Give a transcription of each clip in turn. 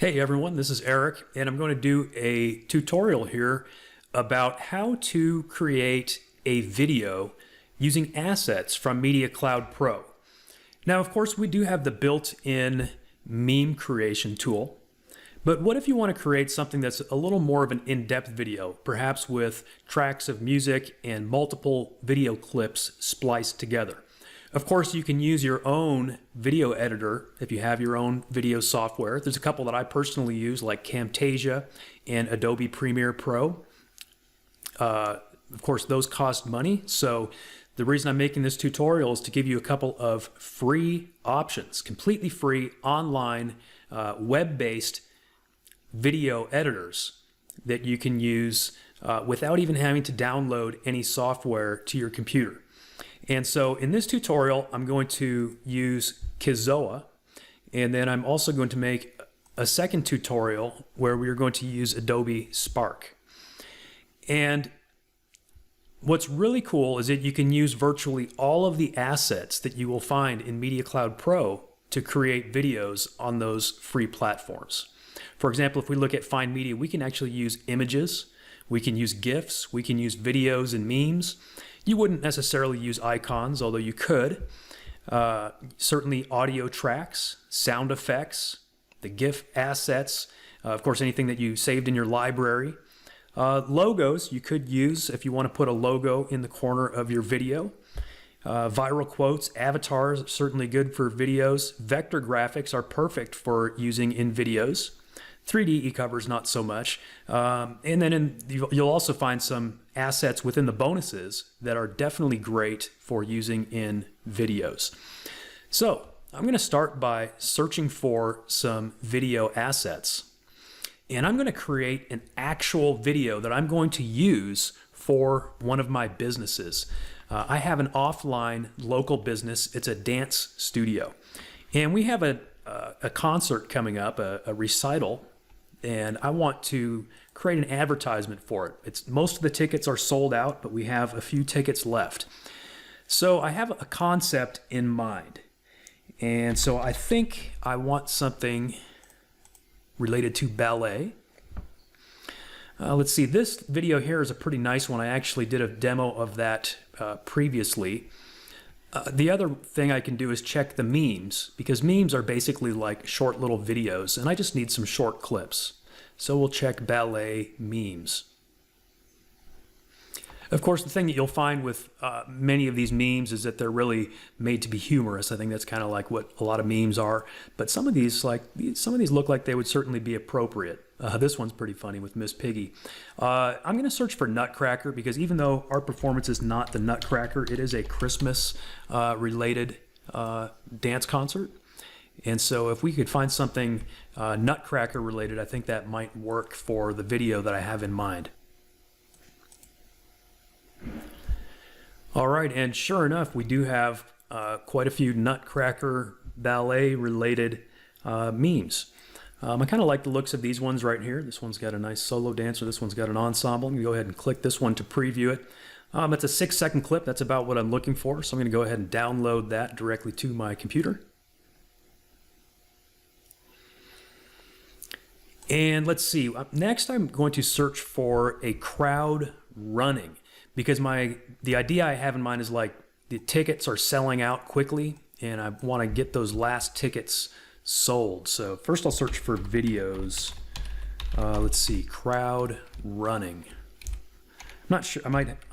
Hey everyone, this is Eric, and I'm going to do a tutorial here about how to create a video using assets from MediaCloudPro. Now, of course, we do have the built-in meme creation tool, but what if you want to create something that's a little more of an in-depth video, perhaps with tracks of music and multiple video clips spliced together? Of course, you can use your own video editor if you have your own video software. There's a couple that I personally use, like Camtasia and Adobe Premiere Pro. Of course, those cost money. So the reason I'm making this tutorial is to give you a couple of free options, completely free, online, web-based video editors that you can use without even having to download any software to your computer. And so in this tutorial, I'm going to use Kizoa, and then I'm also going to make a second tutorial where we are going to use Adobe Spark. And what's really cool is that you can use virtually all of the assets that you will find in MediaCloudPro to create videos on those free platforms. For example, if we look at Find Media, we can actually use images, we can use GIFs, we can use videos and memes. You wouldn't necessarily use icons, although you could. Certainly audio tracks, sound effects, the GIF assets, of course anything that you saved in your library. Logos you could use if you want to put a logo in the corner of your video. Viral quotes, avatars, certainly good for videos. Vector graphics are perfect for using in videos. 3D e-covers, not so much. And then you'll also find some assets within the bonuses that are definitely great for using in videos. So I'm going to start by searching for some video assets. And I'm going to create an actual video that I'm going to use for one of my businesses. I have an offline local business. It's a dance studio. And we have a concert coming up, a recital, and I want to create an advertisement for it. Most of the tickets are sold out, but we have a few tickets left. So I have a concept in mind. And so I think I want something related to ballet. Let's see, this video here is a pretty nice one. I actually did a demo of that previously. The other thing I can do is check the memes, because memes are basically like short little videos, and I just need some short clips. So we'll check ballet memes. Of course, the thing that you'll find with many of these memes is that they're really made to be humorous. I think that's kind of like what a lot of memes are. But some of these look like they would certainly be appropriate. This one's pretty funny with Miss Piggy. I'm going to search for Nutcracker, because even though our performance is not the Nutcracker, it is a Christmas related dance concert. And so if we could find something Nutcracker related, I think that might work for the video that I have in mind. All right, and sure enough, we do have quite a few Nutcracker ballet related memes. I kind of like the looks of these ones right here. This one's got a nice solo dancer. This one's got an ensemble. I'm going to go ahead and click this one to preview it. It's a 6-second clip. That's about what I'm looking for. So I'm going to go ahead and download that directly to my computer. And let's see, next I'm going to search for a crowd running, because the idea I have in mind is like the tickets are selling out quickly and I want to get those last tickets sold. So first I'll search for videos. Let's see, crowd running. I'm not sure, I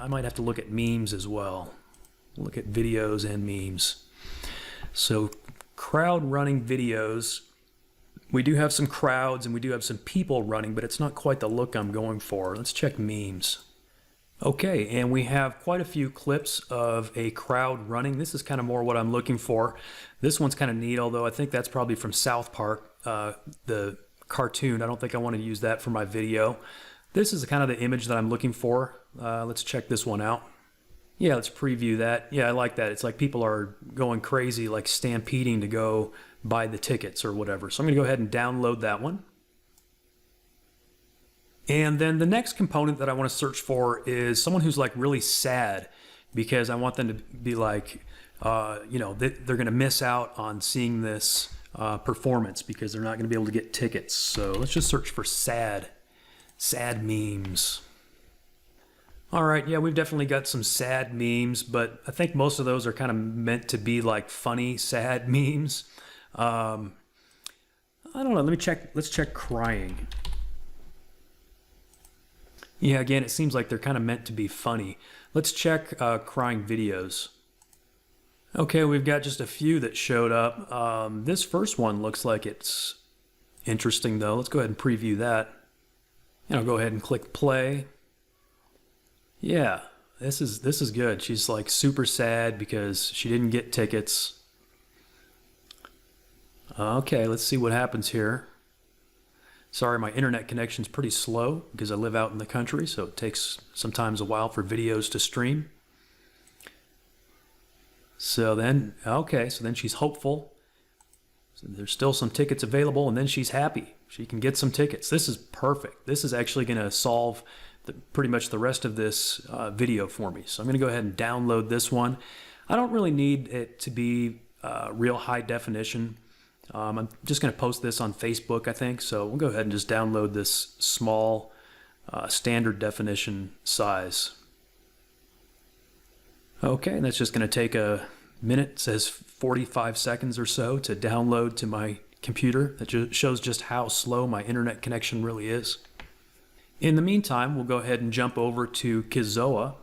might have to look at memes as well. Look at videos and memes. So crowd running videos. We do have some crowds and we do have some people running, but it's not quite the look I'm going for. Let's check memes. Okay, and we have quite a few clips of a crowd running. This is kind of more what I'm looking for. This one's kind of neat, although I think that's probably from South Park, the cartoon. I don't think I want to use that for my video. This is kind of the image that I'm looking for. Let's check this one out. Yeah, let's preview that. Yeah, I like that. It's like people are going crazy, like stampeding to go buy the tickets or whatever. So I'm going to go ahead and download that one. And then the next component that I want to search for is someone who's like really sad, because I want them to be like, you know, they're going to miss out on seeing this performance because they're not going to be able to get tickets. So let's just search for sad memes. All right, yeah, we've definitely got some sad memes, but I think most of those are kind of meant to be like funny, sad memes. I don't know, let's check crying. Yeah, again, it seems like they're kind of meant to be funny. Let's check crying videos. Okay, we've got just a few that showed up. This first one looks like it's interesting though. Let's go ahead and preview that. And I'll go ahead and click play. Yeah, this is good. She's like super sad because she didn't get tickets. Okay, let's see what happens here. Sorry, my internet connection's pretty slow because I live out in the country, so it takes sometimes a while for videos to stream. So then, okay, so then she's hopeful. So there's still some tickets available, and then she's happy. She can get some tickets. This is perfect. This is actually going to solve pretty much the rest of this video for me. So I'm going to go ahead and download this one. I don't really need it to be real high definition. I'm just going to post this on Facebook, I think. So we'll go ahead and just download this small standard definition size. Okay, and that's just going to take a minute. It says 45 seconds or so to download to my computer. That just shows just how slow my internet connection really is. In the meantime, we'll go ahead and jump over to Kizoa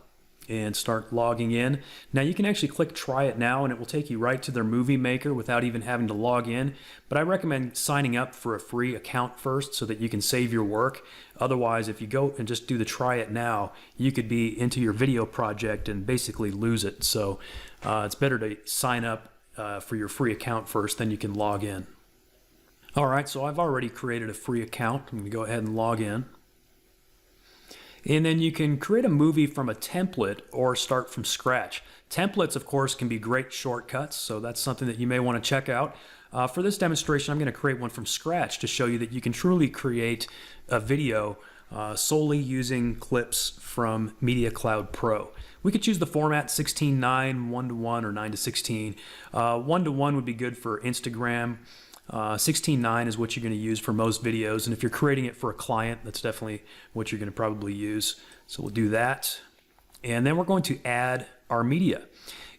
and start logging in. Now you can actually click try it now and it will take you right to their movie maker without even having to log in. But I recommend signing up for a free account first so that you can save your work. Otherwise, if you go and just do the try it now, you could be into your video project and basically lose it. So it's better to sign up for your free account first, then you can log in. All right, so I've already created a free account. I'm gonna go ahead and log in. And then you can create a movie from a template or start from scratch. Templates, of course, can be great shortcuts, so that's something that you may want to check out. For this demonstration, I'm going to create one from scratch to show you that you can truly create a video solely using clips from MediaCloudPro. We could choose the format 16:9, 1:1, or 9:16. 1:1 would be good for Instagram. 16:9 is what you're going to use for most videos, and if you're creating it for a client, that's definitely what you're going to probably use. So we'll do that, and then we're going to add our media.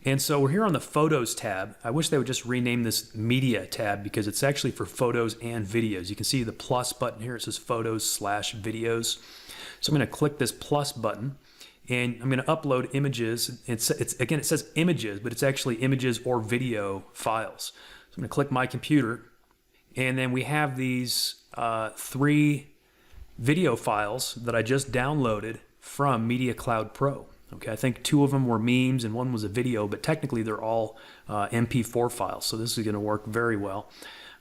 And so we're here on the Photos tab. I wish they would just rename this Media tab because it's actually for photos and videos. You can see the plus button here. It says Photos/Videos. So I'm going to click this plus button, and I'm going to upload images. Again, it says images, but it's actually images or video files. So I'm going to click My Computer. And then we have these 3 video files that I just downloaded from MediaCloudPro. Okay, I think 2 of them were memes and 1 was a video, but technically they're all MP4 files. So this is going to work very well.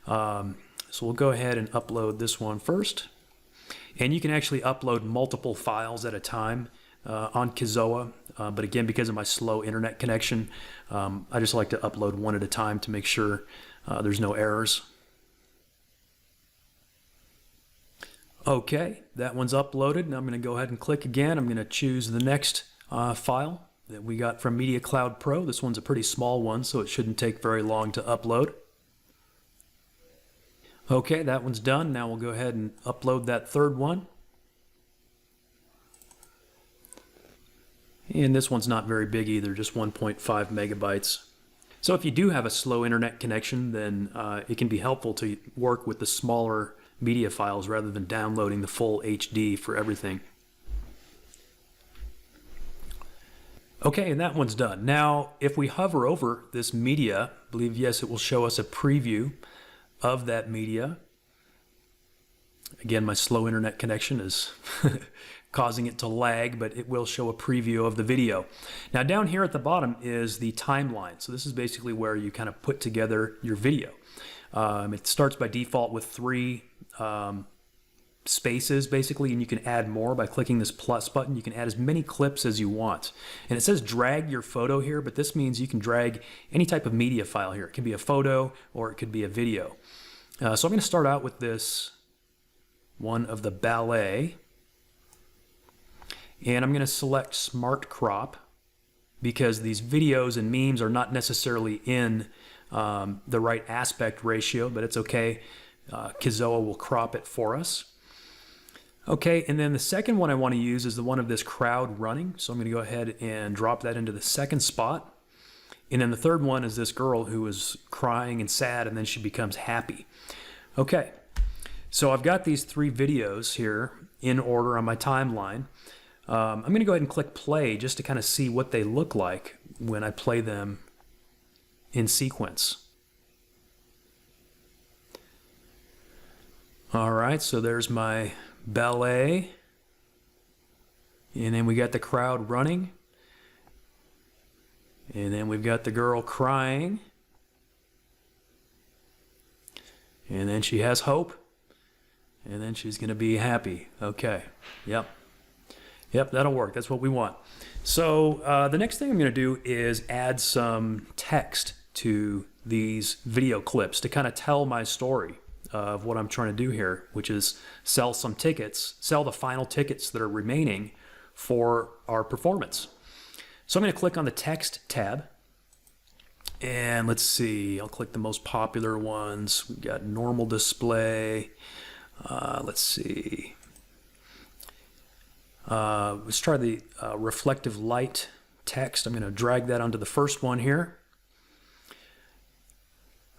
So we'll go ahead and upload this one first. And you can actually upload multiple files at a time on Kizoa. But again, because of my slow internet connection, I just like to upload one at a time to make sure there's no errors. Okay, that one's uploaded. Now I'm going to go ahead and click again. I'm going to choose the next file that we got from MediaCloudPro. This one's a pretty small one, so it shouldn't take very long to upload. Okay, that one's done. Now we'll go ahead and upload that third one. And this one's not very big either, just 1.5 megabytes. So if you do have a slow internet connection, then it can be helpful to work with the smaller media files rather than downloading the full HD for everything. Okay, and that one's done. Now, if we hover over this media, I believe, yes, it will show us a preview of that media. Again, my slow internet connection is causing it to lag, but it will show a preview of the video. Now, down here at the bottom is the timeline. So this is basically where you kind of put together your video. It starts by default with 3 spaces basically, and you can add more by clicking this plus button. You can add as many clips as you want. And it says drag your photo here, but this means you can drag any type of media file here. It can be a photo or it could be a video. So I'm going to start out with this one of the ballet. And I'm going to select Smart Crop because these videos and memes are not necessarily in the right aspect ratio, but it's okay. Kizoa will crop it for us. Okay, and then the second one I want to use is the one of this crowd running. So I'm going to go ahead and drop that into the second spot. And then the third one is this girl who is crying and sad, and then she becomes happy. Okay, so I've got these 3 videos here in order on my timeline. I'm going to go ahead and click play just to kind of see what they look like when I play them in sequence. All right, so there's my ballet, and then we got the crowd running, and then we've got the girl crying, and then she has hope, and then she's going to be happy. Okay, yep, that'll work. That's what we want. So the next thing I'm going to do is add some text to these video clips to kind of tell my story of what I'm trying to do here, which is sell some tickets, sell the final tickets that are remaining for our performance. So I'm going to click on the text tab, and let's see, I'll click the most popular ones. We've got normal display. Let's see. Let's try the reflective light text. I'm going to drag that onto the first one here.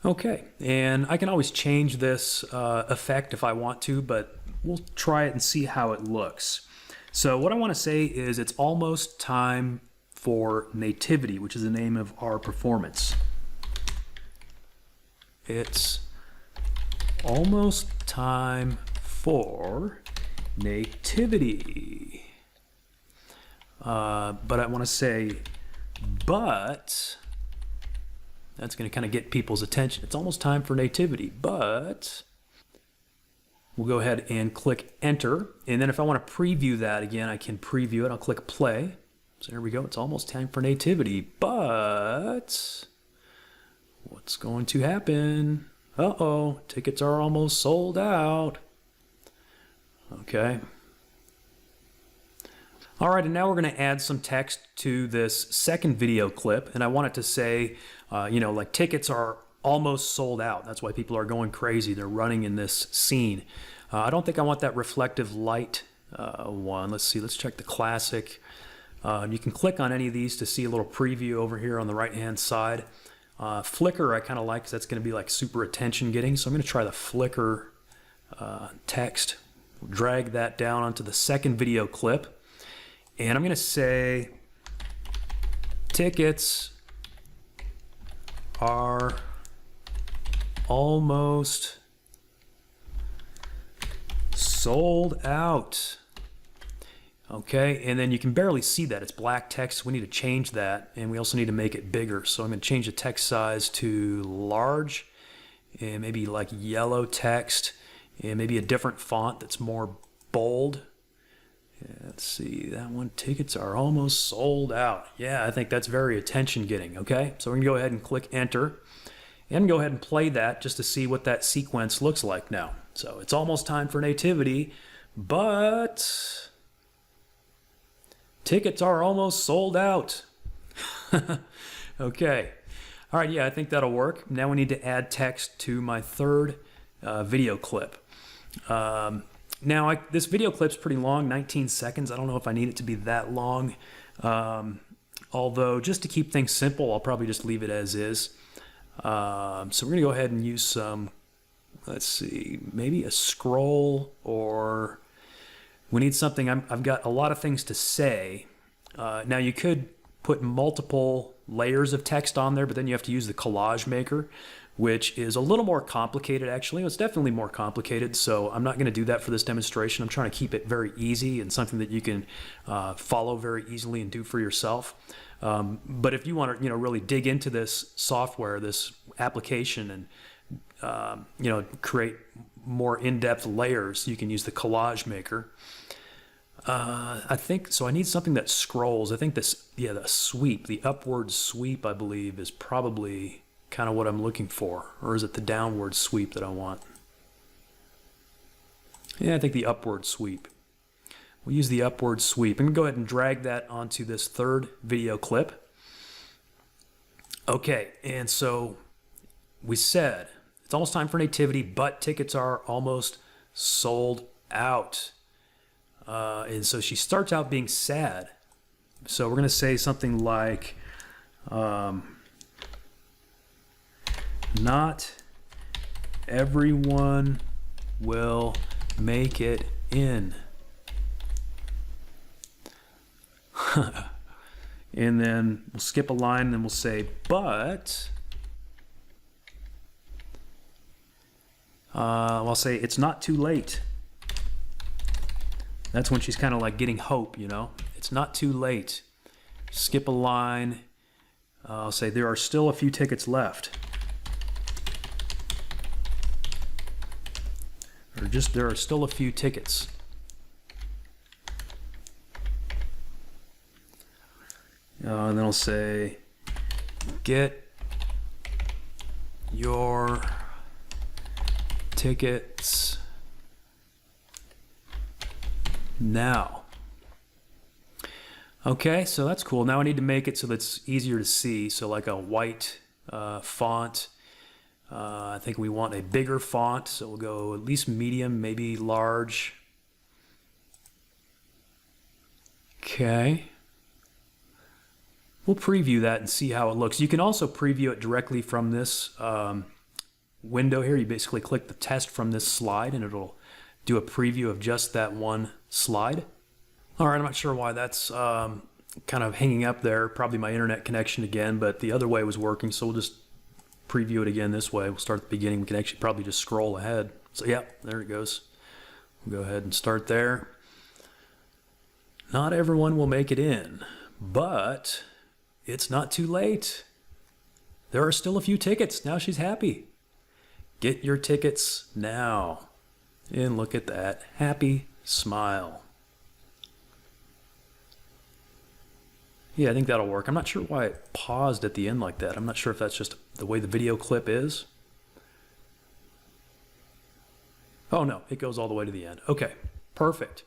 Okay, and I can always change this effect if I want to, but we'll try it and see how it looks. So what I want to say is it's almost time for nativity, which is the name of our performance. It's almost time for nativity. But I want to say, but that's going to kind of get people's attention. It's almost time for nativity, but we'll go ahead and click enter. And then if I want to preview that again, I can preview it. I'll click play. So there we go. It's almost time for nativity, but what's going to happen? Uh-oh, tickets are almost sold out. Okay. All right, and now we're going to add some text to this second video clip, and I want it to say, like tickets are almost sold out. That's why people are going crazy. They're running in this scene. I don't think I want that reflective light one. Let's see. Let's check the classic. You can click on any of these to see a little preview over here on the right-hand side. Flicker I kind of like because that's going to be like super attention getting. So I'm going to try the flicker text. Drag that down onto the second video clip. And I'm going to say tickets are almost sold out. Okay, and then you can barely see that. It's black text. We need to change that, and we also need to make it bigger. So I'm going to change the text size to large, and maybe like yellow text, and maybe a different font that's more bold. Let's see, that one, tickets are almost sold out. Yeah, I think that's very attention getting, okay? So we're gonna go ahead and click enter, and go ahead and play that just to see what that sequence looks like now. So it's almost time for nativity, but tickets are almost sold out. Okay, all right, yeah, I think that'll work. Now we need to add text to my third video clip. Now, this video clip's pretty long, 19 seconds. I don't know if I need it to be that long. Although, just to keep things simple, I'll probably just leave it as is. So we're going to go ahead and use some, let's see, maybe a scroll, or we need something. I've got a lot of things to say. Now, you could put multiple layers of text on there, but then you have to use the collage maker, which is a little more complicated, actually. It's definitely more complicated, so I'm not going to do that for this demonstration. I'm trying to keep it very easy and something that you can follow very easily and do for yourself. But if you want to, really dig into this software, this application, and create more in-depth layers, you can use the collage maker. I think so. I need something that scrolls. I think the sweep, the upward sweep, I believe, is probably kind of what I'm looking for. Or is it the downward sweep that I want? Yeah, I think the upward sweep. We'll use the upward sweep. I'm going to go ahead and drag that onto this third video clip. Okay, and so we said it's almost time for nativity, but tickets are almost sold out. And so she starts out being sad. So we're going to say something like, not everyone will make it in. And then we'll skip a line and then we'll say, but I'll say it's not too late. That's when she's kind of like getting hope, you know. It's not too late. Skip a line. I'll say there are still a few tickets left. Or just there are still a few tickets. And then I'll say, get your tickets now. Okay, so that's cool. Now I need to make it so that's easier to see. So like a white font. I think we want a bigger font, so we'll go at least medium, maybe large. Okay. We'll preview that and see how it looks. You can also preview it directly from this window here. You basically click the test from this slide and it'll do a preview of just that one slide. All right, I'm not sure why that's kind of hanging up there. Probably my internet connection again, but the other way was working, so we'll just preview it again this way. We'll start at the beginning. We can actually probably just scroll ahead. So yeah, there it goes. We'll go ahead and start there. Not everyone will make it in, but it's not too late. There are still a few tickets. Now she's happy. Get your tickets now. And look at that. Happy smile. Yeah, I think that'll work. I'm not sure why it paused at the end like that. I'm not sure if that's just the way the video clip is. Oh no, it goes all the way to the end. Okay, perfect.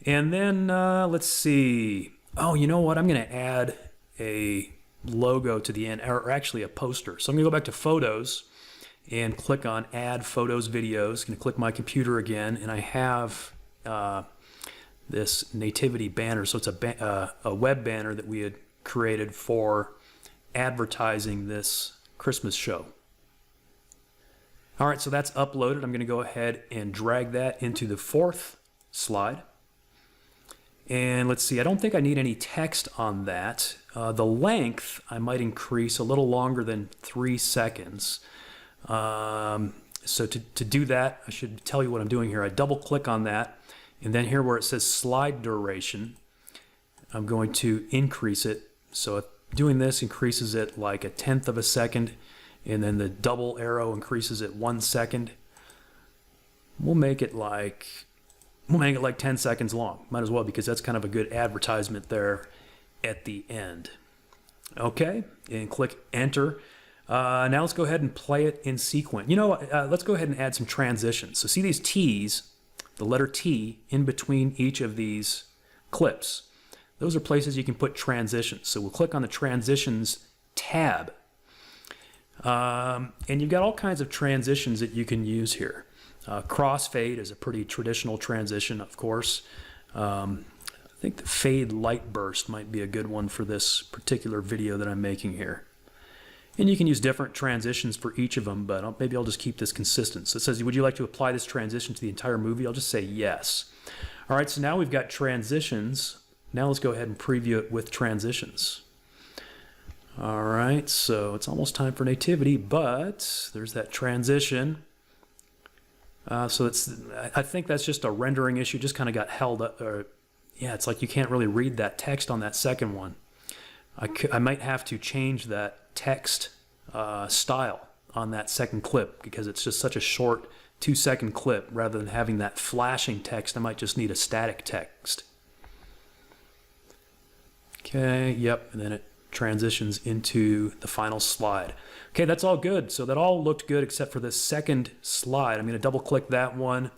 And then let's see. Oh, you know what? I'm going to add a logo to the end, or actually a poster. So I'm going to go back to Photos and click on Add Photos Videos. I'm going to click my computer again, and I have this nativity banner. So it's a web banner that we had created for advertising this Christmas show. All right, so that's uploaded. I'm going to go ahead and drag that into the fourth slide. And let's see, I don't think I need any text on that. The length I might increase a little longer than 3 seconds. So to do that, I should tell you what I'm doing here. I double click on that, and then here where it says slide duration, I'm going to increase it. So doing this increases it like 1/10 of a second, and then the double arrow increases it 1 second. We'll make it like 10 seconds long. Might as well, because that's kind of a good advertisement there at the end. Okay, and click enter. Now let's go ahead and play it in sequence. You know what? Let's go ahead and add some transitions. So see these T's, the letter T in between each of these clips. Those are places you can put transitions. So we'll click on the transitions tab. And you've got all kinds of transitions that you can use here. Crossfade is a pretty traditional transition, of course. I think the fade light burst might be a good one for this particular video that I'm making here. And you can use different transitions for each of them, but maybe I'll just keep this consistent. So it says, would you like to apply this transition to the entire movie? I'll just say yes. All right, so now we've got transitions. Now let's go ahead and preview it with transitions. All right, so it's almost time for nativity, but there's that transition. So I think that's just a rendering issue, just kind of got held up. Yeah, it's like you can't really read that text on that second one. I might have to change that text style on that second clip, because it's just such a short 2-second clip. Rather than having that flashing text, I might just need a static text. Okay, yep, and then it transitions into the final slide. Okay, that's all good. So that all looked good except for this second slide. I'm going to double click that one,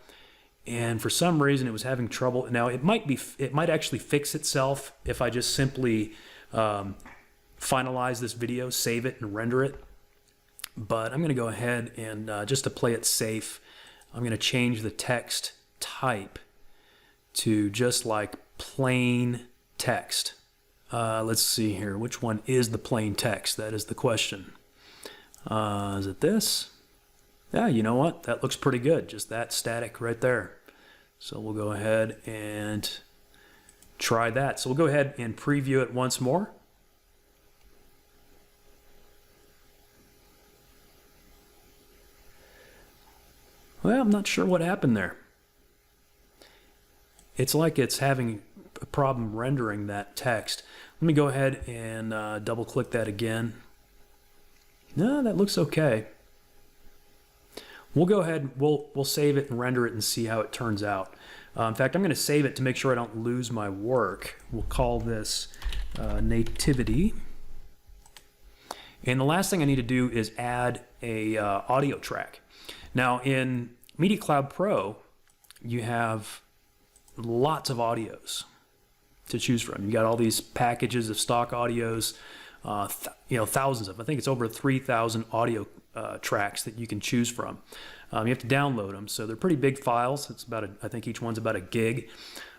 and for some reason it was having trouble. Now it might actually fix itself if I just simply finalize this video, save it, and render it. but I'm going to go ahead and just to play it safe, I'm going to change the text type to just like plain text. Let's see here. Which one is the plain text? That is the question. Is it this? Yeah, you know what? That looks pretty good. Just that static right there. So we'll go ahead and try that. So we'll go ahead and preview it once more. Well, I'm not sure what happened there. It's like it's having a problem rendering that text. Let me go ahead and double click that again. No, that looks okay. We'll go ahead, we'll save it and render it and see how it turns out. In fact, I'm going to save it to make sure I don't lose my work. We'll call this nativity. And the last thing I need to do is add a audio track. Now in MediaCloudPro, you have lots of audios to choose from. You got all these packages of stock audios, thousands of. I think it's over 3,000 audio tracks that you can choose from. You have to download them, so they're pretty big files. It's about I think each one's about a gig.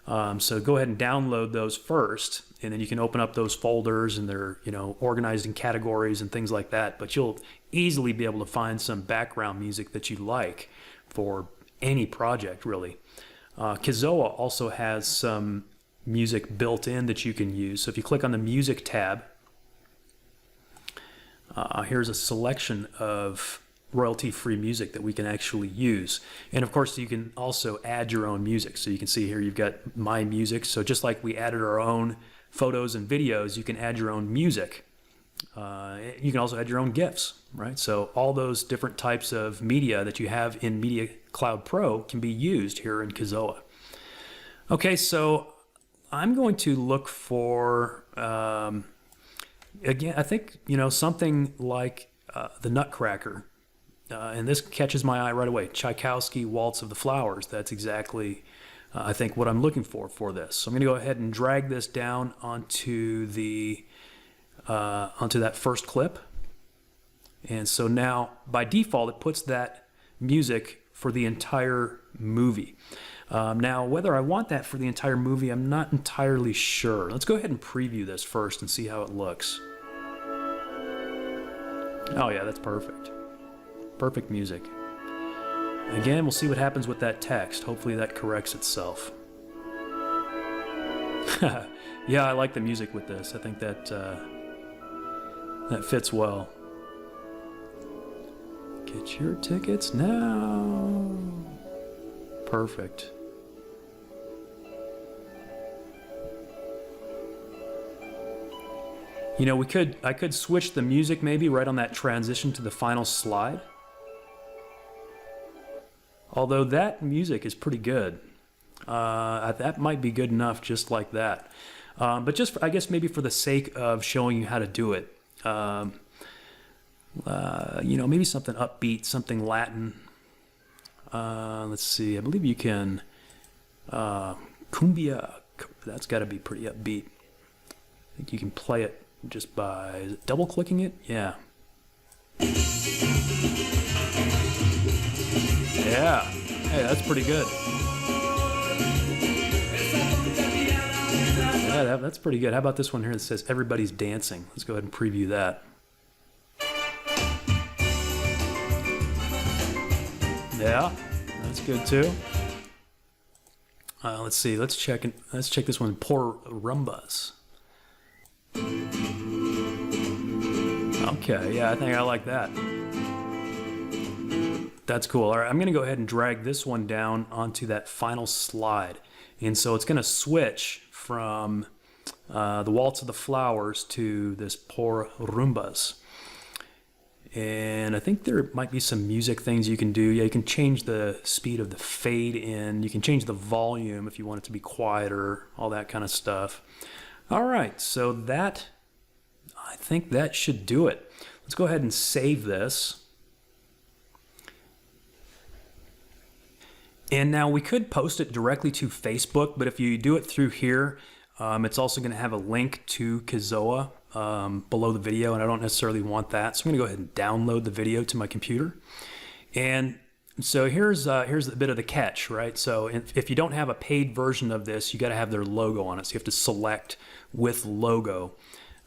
So go ahead and download those first, and then you can open up those folders, and they're organized in categories and things like that. But you'll easily be able to find some background music that you like for any project, really. Kizoa also has some music built in that you can use. So if you click on the Music tab, here's a selection of royalty-free music that we can actually use. And of course, you can also add your own music. So you can see here you've got my music. So just like we added our own photos and videos, you can add your own music. You can also add your own GIFs, right? So all those different types of media that you have in MediaCloudPro can be used here in Kizoa. Okay, so I'm going to look for, again, I think, something like the Nutcracker. And this catches my eye right away. Tchaikovsky Waltz of the Flowers. That's exactly, I think, what I'm looking for this. So I'm going to go ahead and drag this down onto that first clip. And so now, by default, it puts that music for the entire movie. Now, whether I want that for the entire movie, I'm not entirely sure. Let's go ahead and preview this first and see how it looks. Oh yeah, that's perfect. Perfect music. Again, we'll see what happens with that text. Hopefully that corrects itself. Yeah, I like the music with this. I think that that fits well. Get your tickets now. Perfect. I could switch the music maybe right on that transition to the final slide. Although that music is pretty good. That might be good enough just like that. But just, I guess maybe for the sake of showing you how to do it, maybe something upbeat, something Latin. Let's see, I believe you can, cumbia, that's got to be pretty upbeat. I think you can play it just by double clicking it. Yeah. Yeah. Hey, that's pretty good. Yeah, that's pretty good. How about this one here that says everybody's dancing? Let's go ahead and preview that. Yeah, that's good too. Let's see. Let's check this one. Por rumbas. Okay, yeah, I think I like that. That's cool. All right, I'm going to go ahead and drag this one down onto that final slide. And so it's going to switch from the Waltz of the Flowers to this Por Rumbas. And I think there might be some music things you can do. Yeah, you can change the speed of the fade in. You can change the volume if you want it to be quieter, all that kind of stuff. All right, so that, I think that should do it. Let's go ahead and save this. And now we could post it directly to Facebook, but if you do it through here, it's also going to have a link to Kizoa below the video, and I don't necessarily want that. So I'm going to go ahead and download the video to my computer. And so here's a bit of the catch, right? So if you don't have a paid version of this, you got to have their logo on it. So you have to select with logo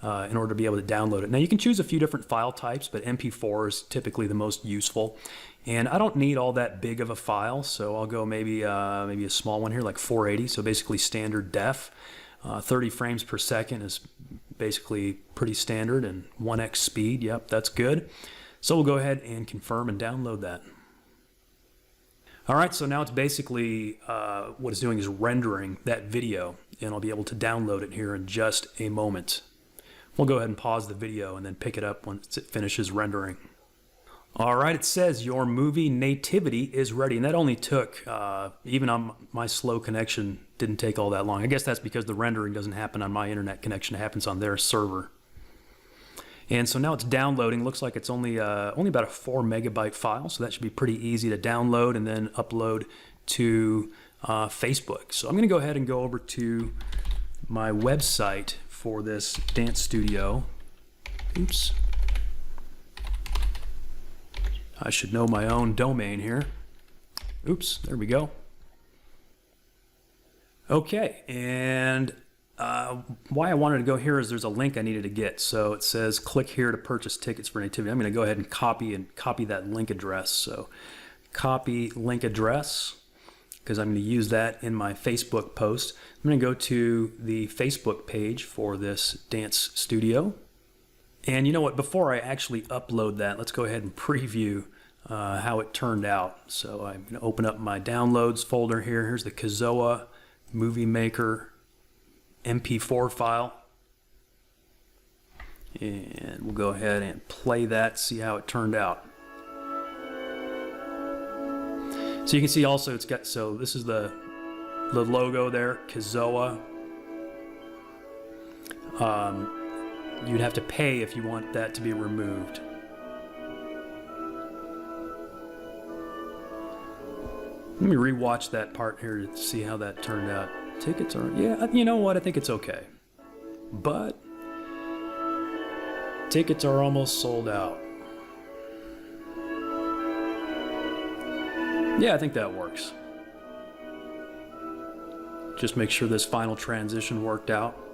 in order to be able to download it. Now you can choose a few different file types, but MP4 is typically the most useful. And I don't need all that big of a file, so I'll go maybe a small one here, like 480. So basically standard def. 30 frames per second is basically pretty standard, and 1x speed. Yep, that's good. So we'll go ahead and confirm and download that. All right, so now it's basically what it's doing is rendering that video, and I'll be able to download it here in just a moment. We'll go ahead and pause the video and then pick it up once it finishes rendering. All right, it says your movie nativity is ready, and that only took, even on my slow connection, didn't take all that long. I guess that's because the rendering doesn't happen on my internet connection, it happens on their server. And so now it's downloading. Looks like it's only about a 4 megabyte file, so that should be pretty easy to download and then upload to Facebook. So I'm going to go ahead and go over to my website for this dance studio. Oops. I should know my own domain here. Oops, there we go. Okay, and why I wanted to go here is there's a link I needed to get. So it says click here to purchase tickets for nativity. I'm going to go ahead and copy that link address. So copy link address, because I'm going to use that in my Facebook post. I'm going to go to the Facebook page for this dance studio. And you know what, before I actually upload that, let's go ahead and preview how it turned out. So I'm going to open up my downloads folder here. Here's the Kizoa Movie Maker MP4 file. And we'll go ahead and play that, see how it turned out. So you can see also it's got, so this is the logo there, Kizoa. You'd have to pay if you want that to be removed. Let me rewatch that part here to see how that turned out. Tickets are, yeah, you know what? I think it's okay. But tickets are almost sold out. Yeah, I think that works. Just make sure this final transition worked out.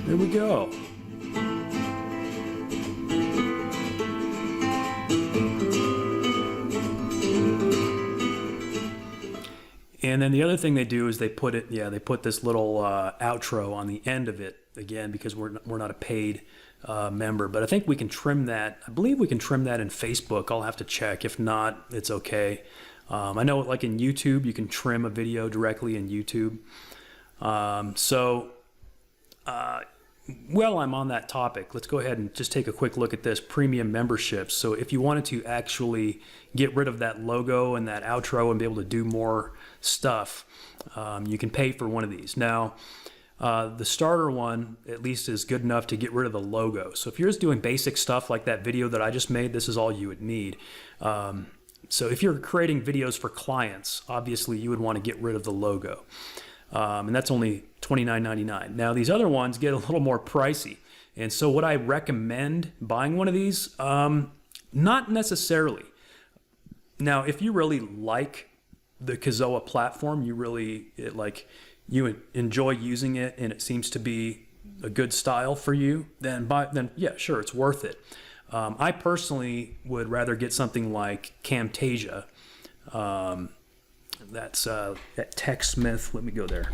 There we go. And then the other thing they do is they put this little outro on the end of it, again, because we're not a paid member. But I think we can trim that. I believe we can trim that in Facebook. I'll have to check. If not, it's okay. I know, like in YouTube, you can trim a video directly in YouTube. While I'm on that topic, let's go ahead and just take a quick look at this premium memberships. So if you wanted to actually get rid of that logo and that outro and be able to do more stuff, you can pay for one of these. Now, the starter one at least is good enough to get rid of the logo. So if you're just doing basic stuff like that video that I just made, this is all you would need. So if you're creating videos for clients, obviously you would want to get rid of the logo. And that's only $29.99. Now these other ones get a little more pricey. And so would I recommend buying one of these? Not necessarily. Now, if you really like the Kizoa platform, you enjoy using it and it seems to be a good style for you, then yeah, sure, it's worth it. I personally would rather get something like Camtasia. That's at TechSmith. Let me go there.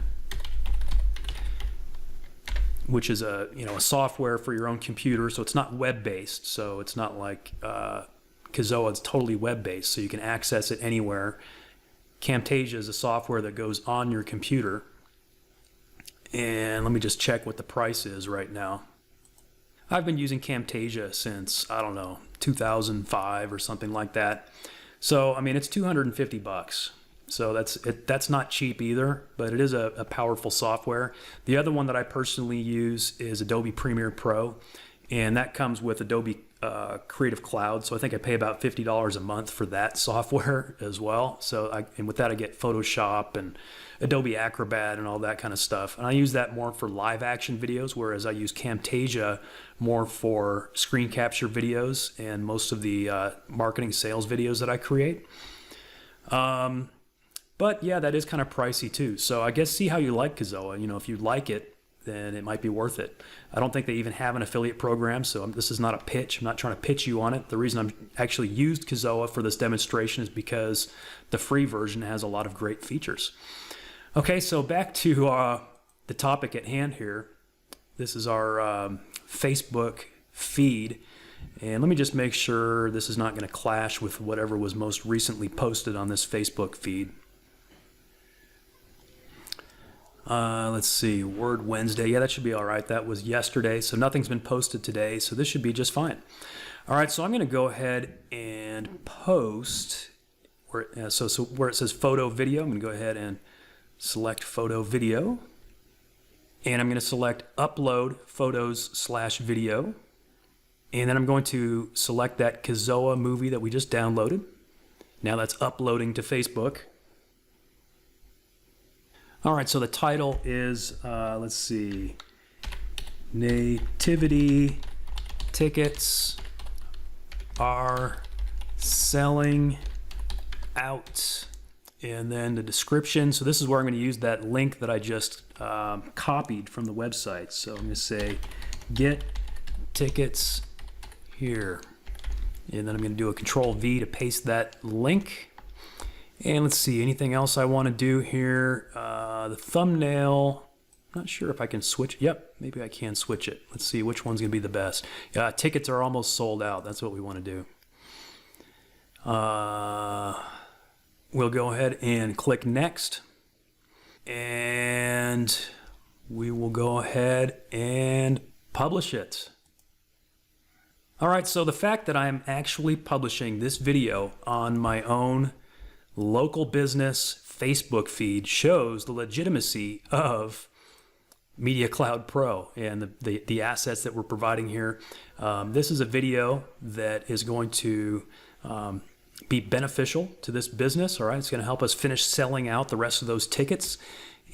Which is a software for your own computer, so it's not web-based. So it's not like Kizoa. It's totally web-based, so you can access it anywhere. Camtasia is a software that goes on your computer. And let me just check what the price is right now. I've been using Camtasia since, I don't know, 2005 or something like that. So I mean, it's $250. So that's not cheap either, but it is a powerful software. The other one that I personally use is Adobe Premiere Pro, and that comes with Adobe Creative Cloud. So I think I pay about $50 a month for that software as well. And with that I get Photoshop and Adobe Acrobat and all that kind of stuff. And I use that more for live action videos, whereas I use Camtasia more for screen capture videos and most of the marketing sales videos that I create. But yeah, that is kind of pricey too. So I guess see how you like Kizoa. You know, if you like it, then it might be worth it. I don't think they even have an affiliate program, so this is not a pitch. I'm not trying to pitch you on it. The reason I'm actually used Kizoa for this demonstration is because the free version has a lot of great features. Okay, so back to the topic at hand here. This is our Facebook feed. And let me just make sure this is not going to clash with whatever was most recently posted on this Facebook feed. Let's see, Word Wednesday. Yeah, that should be all right. That was yesterday, so nothing's been posted today, so this should be just fine. All right, so I'm going to go ahead and post where, where it says photo video. I'm going to go ahead and select photo video, and I'm going to select upload photos/video, and then I'm going to select that Kizoa movie that we just downloaded. Now that's uploading to Facebook. All right, so the title is, let's see, Nativity Tickets Are Selling Out. And then the description. So this is where I'm going to use that link that I just copied from the website. So I'm going to say, get tickets here. And then I'm going to do a Control-V to paste that link. And let's see, anything else I want to do here? The thumbnail, not sure if I can switch. Yep, maybe I can switch it. Let's see which one's going to be the best. Tickets are almost sold out. That's what we want to do. We'll go ahead and click next. And we will go ahead and publish it. All right, so the fact that I'm actually publishing this video on my own local business Facebook feed shows the legitimacy of MediaCloudPro and the assets that we're providing here. This is a video that is going to be beneficial to this business. All right, it's going to help us finish selling out the rest of those tickets.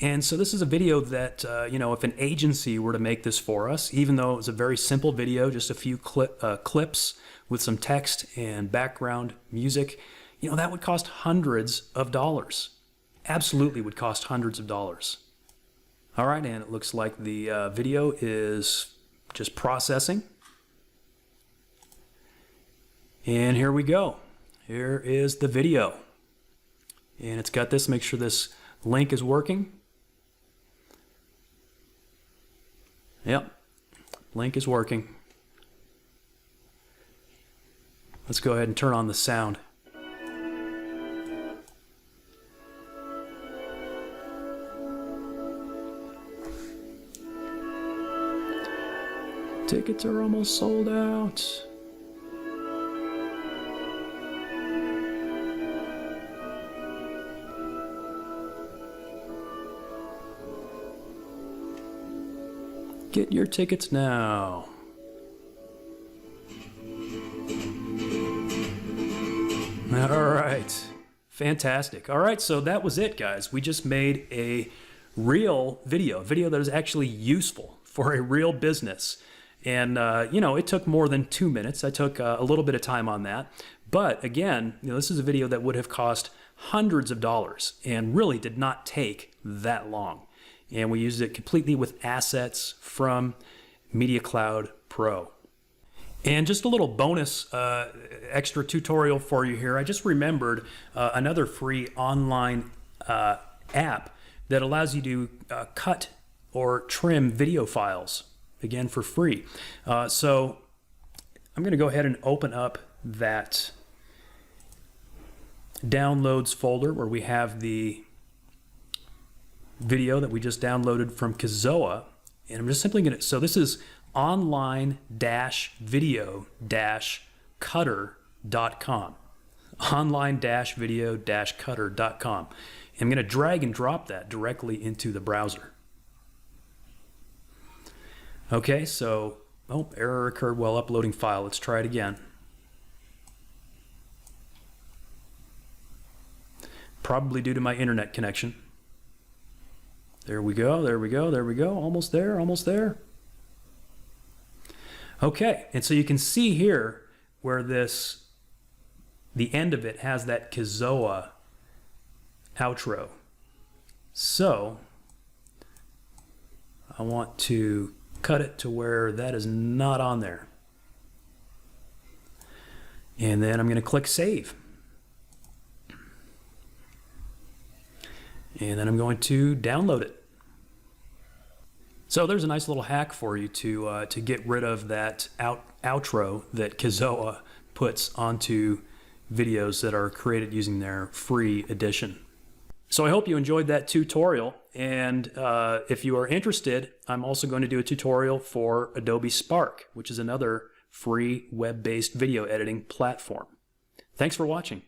And so this is a video that, if an agency were to make this for us, even though it's a very simple video, just a few clips with some text and background music, that would cost hundreds of dollars. Absolutely would cost hundreds of dollars. All right, and it looks like the video is just processing. And here we go. Here is the video. And it's got this, make sure this link is working. Yep, link is working. Let's go ahead and turn on the sound. Tickets are almost sold out. Get your tickets now. All right. Fantastic. All right, so that was it, guys. We just made a real video, a video that is actually useful for a real business. And, it took more than 2 minutes. I took a little bit of time on that. But again, this is a video that would have cost hundreds of dollars and really did not take that long. And we used it completely with assets from MediaCloudPro. And just a little bonus extra tutorial for you here. I just remembered another free online app that allows you to cut or trim video files, again for free. So I'm going to go ahead and open up that downloads folder where we have the video that we just downloaded from Kizoa. And I'm just simply going to, so this is online-video-cutter.com. Online-video-cutter.com. I'm going to drag and drop that directly into the browser. Okay, so Oh, error occurred while uploading file. Let's try it again. Probably due to my internet connection. There we go, there we go, there we go. Almost there, almost there. Okay, and so you can see here where the end of it has that Kizoa outro. So I want to cut it to where that is not on there. And then I'm going to click save. And then I'm going to download it. So there's a nice little hack for you to get rid of that outro that Kizoa puts onto videos that are created using their free edition. So I hope you enjoyed that tutorial, and if you are interested, I'm also going to do a tutorial for Adobe Spark, which is another free web-based video editing platform. Thanks for watching.